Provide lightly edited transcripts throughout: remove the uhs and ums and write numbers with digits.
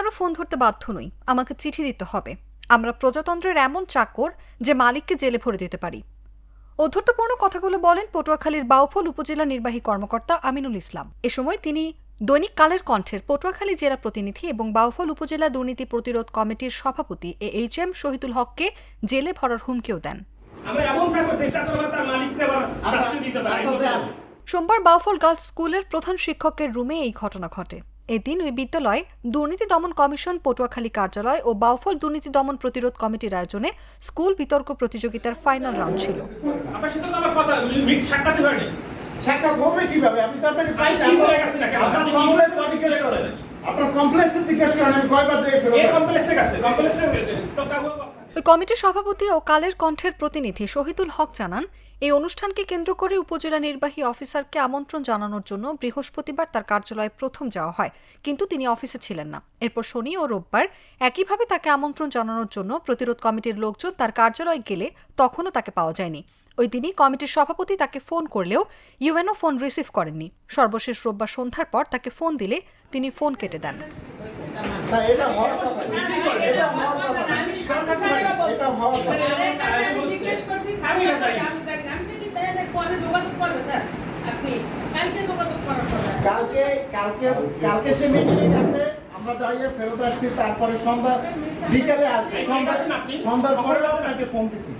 আর phone ধরতে বাধ্য নই, আমাকে চিঠি দিতে হবে। আমরা প্রজাতন্ত্রের এমন চাকর যে মালিককে জেলে ভরে দিতে পারি। ঔদ্ধত্যপূর্ণ কথাগুলো বলেন পটুয়াখালীর বাউফল উপজেলা নির্বাহী কর্মকর্তা আমিনুল ইসলাম। এ সময় তিনি দৈনিক কালের কণ্ঠের পটুয়াখালী জেলা প্রতিনিধি এবং বাউফল উপজেলা দুর্নীতি প্রতিরোধ কমিটির সভাপতি এইচ.এম. শহীদুল হককে জেলে ভরার হুমকিও দেন। সোমবার বাউফল গার্লস স্কুলের প্রধান শিক্ষকের রুমে এই ঘটনা ঘটে। এদিন ওই বিদ্যালয়ে দুর্নীতি দমন কমিশন পটুয়াখালী কার্যালয় ও বাউফল দুর্নীতি দমন প্রতিরোধ কমিটির আয়োজনে স্কুল বিতর্ক প্রতিযোগিতার ফাইনাল রাউন্ড ছিল। ওই কমিটির সভাপতি ও কালের কণ্ঠের প্রতিনিধি শহীদুল হক জানান, এই অনুষ্ঠানকে কেন্দ্র করে উপজেলা নির্বাহী অফিসারকে আমন্ত্রণ জানানোর জন্য বৃহস্পতিবার তার কার্যালয়ে প্রথম যাওয়া হয়, কিন্তু তিনি অফিসে ছিলেন না। এরপর শনি ও রোববার একইভাবে তাকে আমন্ত্রণ জানানোর জন্য প্রতিরোধ কমিটির লোকজন তার কার্যালয়ে গেলে তখনও তাকে পাওয়া যায়নি। ওই দিনই কমিটির সভাপতি তাকে ফোন করলেও ইউএনও ফোন রিসিভ করেননি। সর্বশেষ রোববার সন্ধ্যার পর তাকে ফোন দিলে তিনি ফোন কেটে দেন।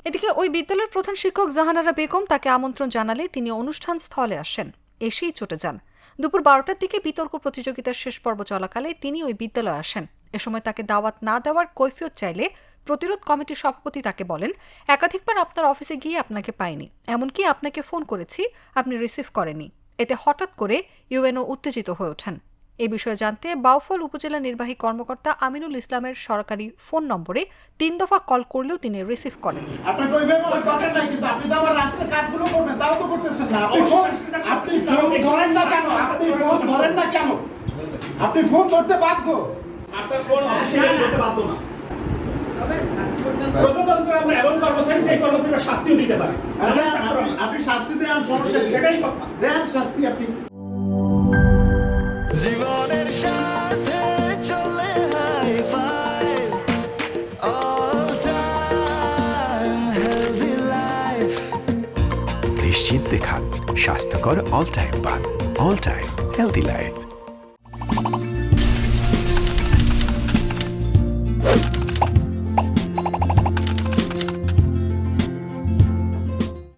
এদিকে ওই বিদ্যালয়ের প্রধান শিক্ষক জাহানারা বেগম তাকে আমন্ত্রণ জানালে তিনি অনুষ্ঠান স্থলে আসেন, এসেই চটে যান। দুপুর 12টার দিকে বিতর্ক প্রতিযোগিতার শেষ পর্ব চলাকালে তিনি ওই বিদ্যালয়ে আসেন। এ সময় তাকে দাওয়াত না দেওয়ার কৈফিয়ত চাইলে প্রতিরোধ কমিটির সভাপতি তাকে বলেন, একাধিকবার আপনার অফিসে গিয়ে আপনাকে পাইনি, এমনকি আপনাকে ফোন করেছি, আপনি রিসিভ করেননি। এতে হঠাৎ করে ইউএনও উত্তেজিত হয়ে ওঠেন। এ বিষয়ে জানতে বাউফল উপজেলা নির্বাহী কর্মকর্তা আমিনুল ইসলামের সরকারি ফোন নম্বরে 3 দফা কল করলেও তিনি রিসিভ করেননি। আপনি ফোন করতে বাধ্য, আপনি শাস্তি দেন, সমস্যা দেন শাস্তি। আপনি জীবনের সাথে চলে hi-fi all time healthy life. নিশ্চিন্তে খান স্বাস্থ্যকর অল টাইম পান, অল টাইম হেলদি লাইফ।